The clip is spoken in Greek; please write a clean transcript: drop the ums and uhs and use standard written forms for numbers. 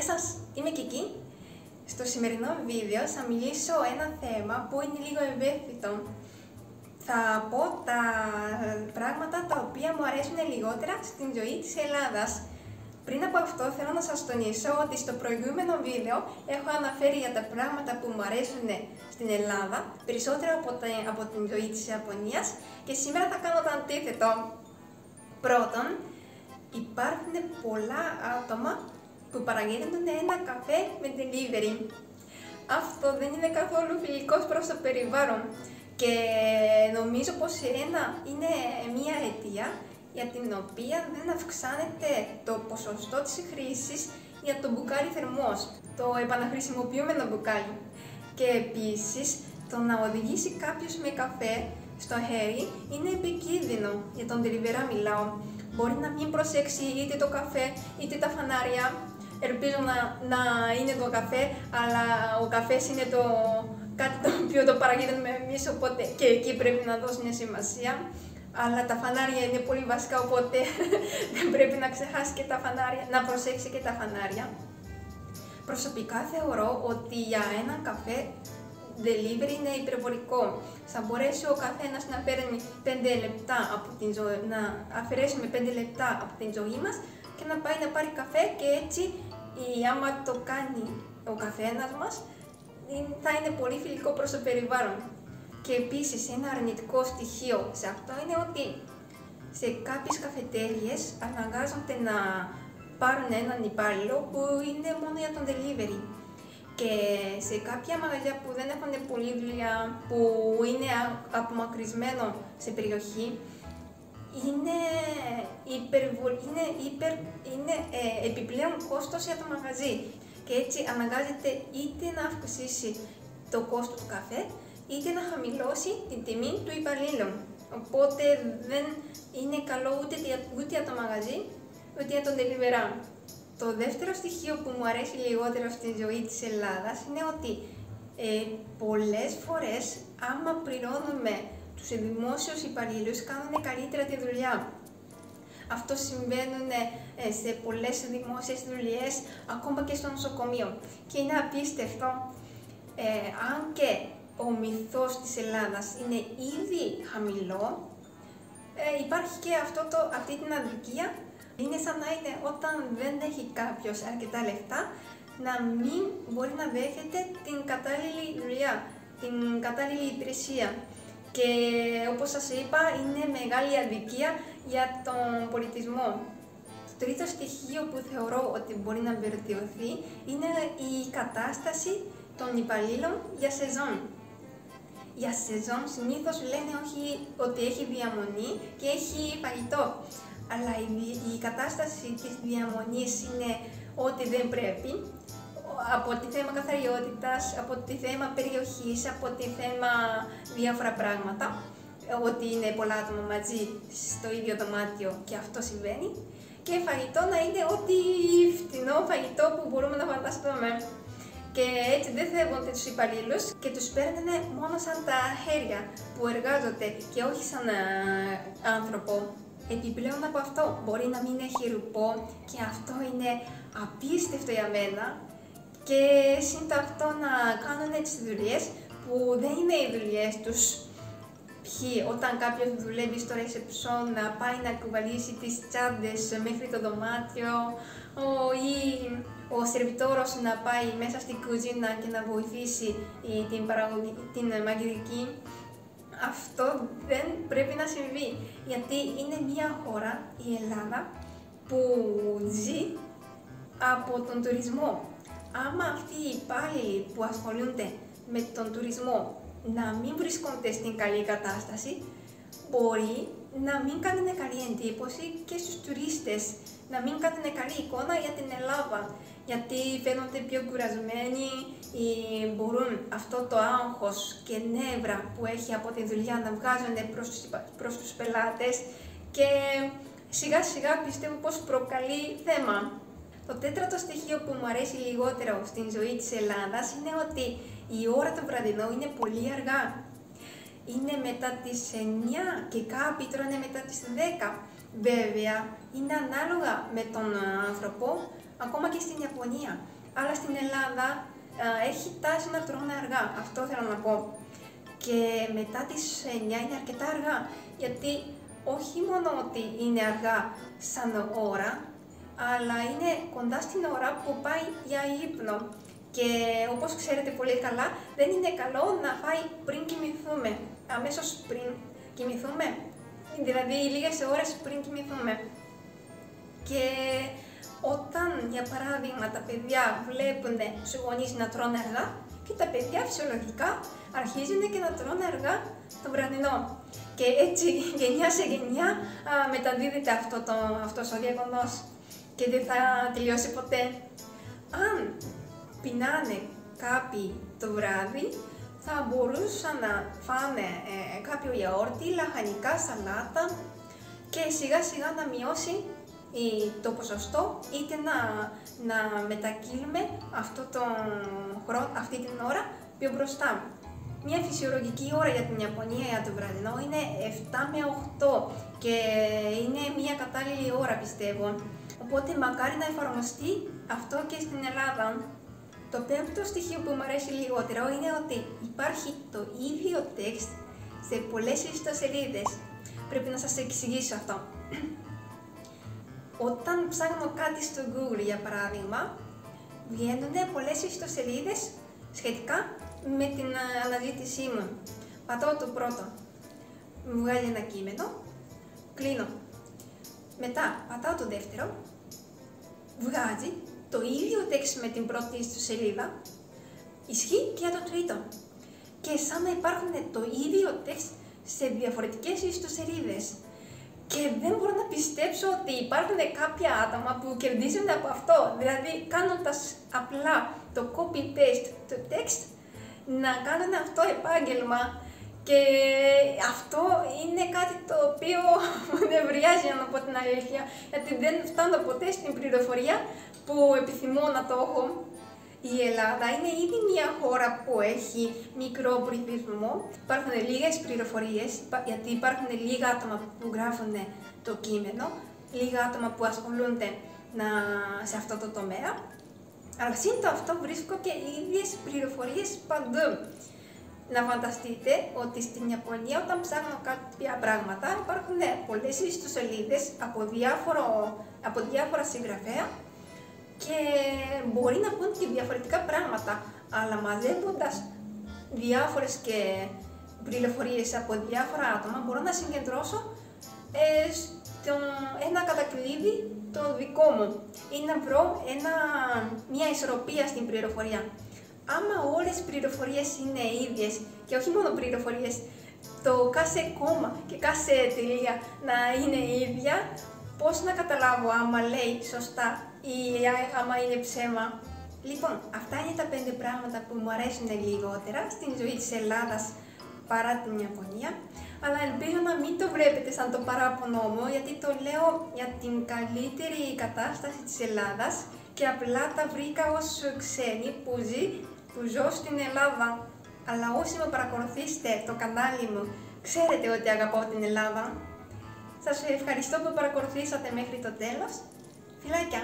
σας, είμαι Κική. Στο σημερινό βίντεο θα μιλήσω ένα θέμα που είναι λίγο ευαίσθητο. Θα πω τα πράγματα τα οποία μου αρέσουν λιγότερα στην ζωή της Ελλάδας. Πριν από αυτό θέλω να σας τονίσω ότι στο προηγούμενο βίντεο έχω αναφέρει για τα πράγματα που μου αρέσουν στην Ελλάδα, περισσότερο από την ζωή της Ιαπωνίας, και σήμερα θα κάνω το αντίθετο. Πρώτον, υπάρχουν πολλά άτομα που παραγγέλνουν ένα καφέ με delivery. Αυτό δεν είναι καθόλου φιλικός προς το περιβάλλον και νομίζω πως είναι μια αιτία για την οποία δεν αυξάνεται το ποσοστό της χρήσης για το μπουκάλι θερμός, το επαναχρησιμοποιούμενο μπουκάλι. Και επίσης, το να οδηγήσει κάποιος με καφέ στο χέρι είναι επικίνδυνο, για τον delivery μιλάω. Μπορεί να μην προσέξει είτε το καφέ είτε τα φανάρια. Ελπίζω να είναι το καφέ, αλλά ο καφές είναι κάτι το οποίο το παραγγέλνουμε εμείς, οπότε και εκεί πρέπει να δώσουν σημασία. Αλλά τα φανάρια είναι πολύ βασικά, οπότε δεν πρέπει να ξεχάσει και τα φανάρια, να προσέξει και τα φανάρια. Προσωπικά θεωρώ ότι για έναν καφέ delivery είναι υπερβολικό. Θα μπορέσει ο καθένας να παίρνει 5 λεπτά να αφαιρέσουμε 5 λεπτά από την ζωή μας και να πάει να πάρει καφέ, και έτσι άμα το κάνει ο καθένας μας θα είναι πολύ φιλικό προς το περιβάλλον. Και επίσης ένα αρνητικό στοιχείο σε αυτό είναι ότι σε κάποιες καφετέριες αναγκάζονται να πάρουν έναν υπάλληλο που είναι μόνο για τον delivery. Και σε κάποια μαγαζιά που δεν έχουν πολλή δουλειά, που είναι απομακρυσμένο σε περιοχή, είναι επιπλέον κόστος για το μαγαζί, και έτσι αναγκάζεται είτε να αυξήσει το κόστος του καφέ είτε να χαμηλώσει την τιμή του υπαλλήλου. Οπότε δεν είναι καλό ούτε για το μαγαζί ούτε για τον delivery. Το δεύτερο στοιχείο που μου αρέσει λιγότερο στη ζωή της Ελλάδας είναι ότι πολλές φορές άμα πληρώνουμε τους δημόσιους υπαλλήλους κάνουν καλύτερα τη δουλειά. Αυτό συμβαίνουν σε πολλές δημόσιες δουλειές, ακόμα και στο νοσοκομείο, και είναι απίστευτο. Αν και ο μισθός της Ελλάδας είναι ήδη χαμηλό, υπάρχει και αυτή την αδικία. Είναι σαν να είναι όταν δεν έχει κάποιος αρκετά λεφτά να μην μπορεί να δέχεται την κατάλληλη δουλειά, την κατάλληλη υπηρεσία. Και όπως σας είπα, είναι μεγάλη αδικία για τον πολιτισμό. Το τρίτο στοιχείο που θεωρώ ότι μπορεί να βελτιωθεί είναι η κατάσταση των υπαλλήλων για σεζόν. Για σεζόν συνήθως λένε όχι ότι έχει διαμονή και έχει φαγητό, αλλά η κατάσταση της διαμονής είναι ότι δεν πρέπει, από τη θέμα καθαριότητας, από τη θέμα περιοχής, από τη θέμα διάφορα πράγματα, ότι είναι πολλά άτομα μαζί στο ίδιο δωμάτιο και αυτό συμβαίνει, και φαγητό να είναι ό,τι φτηνό φαγητό που μπορούμε να φανταστούμε. Και έτσι δεν θεύονται τους υπαλλήλους και τους παίρνουν μόνο σαν τα χέρια που εργάζονται και όχι σαν άνθρωπο. Επιπλέον από αυτό μπορεί να μην έχει ρουπό, και αυτό είναι απίστευτο για μένα, και συν το αυτό να κάνουν τις δουλειές που δεν είναι οι δουλειές τους. Όταν κάποιος δουλεύει στο ρεσεψόν να πάει να κουβαλήσει τις τσάντες μέχρι το δωμάτιο, ή ο σερβιτόρος να πάει μέσα στην κουζίνα και να βοηθήσει την μαγειρική. Αυτό δεν πρέπει να συμβεί, γιατί είναι μια χώρα, η Ελλάδα, που ζει από τον τουρισμό. Άμα αυτοί οι υπάλληλοι που ασχολούνται με τον τουρισμό να μην βρίσκονται στην καλή κατάσταση, μπορεί να μην κάνουν καλή εντύπωση και στους τουρίστες, να μην κάνουν καλή εικόνα για την Ελλάδα, γιατί φαίνονται πιο κουρασμένοι ή μπορούν αυτό το άγχος και νεύρα που έχει από τη δουλειά να βγάζουν προς τους πελάτες, και σιγά σιγά πιστεύω πως προκαλεί θέμα. Το τέταρτο στοιχείο που μου αρέσει λιγότερο στην ζωή της Ελλάδας είναι ότι η ώρα του βραδινού είναι πολύ αργά. Είναι μετά τις 9 και κάποιοι τρώνε μετά τις 10. Βέβαια, είναι ανάλογα με τον άνθρωπο, ακόμα και στην Ιαπωνία. αλλά στην Ελλάδα έχει τάση να τρώνε αργά, αυτό θέλω να πω. Και μετά τις 9 είναι αρκετά αργά, γιατί όχι μόνο ότι είναι αργά σαν ώρα, αλλά είναι κοντά στην ώρα που πάει για ύπνο. Και όπως ξέρετε πολύ καλά, δεν είναι καλό να φάει πριν κοιμηθούμε, αμέσως πριν κοιμηθούμε, δηλαδή λίγες ώρες πριν κοιμηθούμε. Και όταν, για παράδειγμα, τα παιδιά βλέπουν τους γονείς να τρώνε αργά, και τα παιδιά φυσιολογικά αρχίζουν και να τρώνε αργά το βραδινό. Και έτσι γενιά σε γενιά μεταδίδεται αυτός ο γεγονός και δεν θα τελειώσει ποτέ. Αν πεινάνε κάποιοι το βράδυ, θα μπορούσαν να φάνε κάποιο γιαούρτι, λαχανικά, σαλάτα και σιγά σιγά να μειώσει το ποσοστό, είτε να μετακύλουμε αυτή την ώρα πιο μπροστά. Μια φυσιολογική ώρα για την Ιαπωνία για το βραδινό είναι 7 με 8 και είναι μια κατάλληλη ώρα, πιστεύω. Οπότε μακάρι να εφαρμοστεί αυτό και στην Ελλάδα. Το πέμπτο στοιχείο που μου αρέσει λιγότερο είναι ότι υπάρχει το ίδιο text σε πολλές ιστοσελίδες. Πρέπει να σας εξηγήσω αυτό. Όταν ψάχνω κάτι στο Google, για παράδειγμα, βγαίνουν πολλές ιστοσελίδες σχετικά με την αναζήτησή μου. Πατάω το πρώτο, μου βγάζει ένα κείμενο, κλείνω. Μετά πατάω το δεύτερο, βγάζει το ίδιο text με την πρώτη ιστοσελίδα, ισχύει και για το τρίτο. Και σαν να υπάρχουν το ίδιο text σε διαφορετικές ιστοσελίδες. Και δεν μπορώ να πιστέψω ότι υπάρχουν κάποια άτομα που κερδίζουν από αυτό, δηλαδή κάνοντας απλά το copy-paste του text, να κάνουν αυτό επάγγελμα. Και αυτό είναι κάτι το οποίο μου νευριάζει, να πω την αλήθεια, γιατί δεν φτάνω ποτέ στην πληροφορία που επιθυμώ να το έχω. Η Ελλάδα είναι ήδη μια χώρα που έχει μικρό πληθυσμό, υπάρχουν λίγες πληροφορίες, γιατί υπάρχουν λίγα άτομα που γράφουν το κείμενο, λίγα άτομα που ασχολούνται σε αυτό το τομέα, αλλά σύντομα αυτό βρίσκω και οι ίδιες πληροφορίες παντού. Να φανταστείτε ότι στην Ιαπωνία όταν ψάχνω κάποια πράγματα υπάρχουν πολλές ιστοσελίδες από διάφορα συγγραφέα και μπορεί να πούν και διαφορετικά πράγματα, αλλά μαζεύοντας διάφορες και πληροφορίες από διάφορα άτομα μπορώ να συγκεντρώσω ένα κατακλείδι το δικό μου ή να βρω μια ισορροπία στην πληροφορία. Άμα όλες οι πληροφορίες είναι ίδιες και όχι μόνο πληροφορίες, το κάθε κόμμα και κάθε τελεία να είναι ίδια, πώς να καταλάβω άμα λέει σωστά ή άμα είναι ψέμα. Λοιπόν, αυτά είναι τα 5 πράγματα που μου αρέσουν λιγότερα στην ζωή της Ελλάδας παρά την Ιαπωνία, αλλά ελπίζω να μην το βλέπετε σαν το παράπονο μου, γιατί το λέω για την καλύτερη κατάσταση της Ελλάδας και απλά τα βρήκα ως ξένοι που ζω στην Ελλάδα. Αλλά όσοι με παρακολουθήσετε το κανάλι μου, ξέρετε ότι αγαπάω την Ελλάδα. Σας ευχαριστώ που παρακολουθήσατε μέχρι το τέλος. Φιλάκια!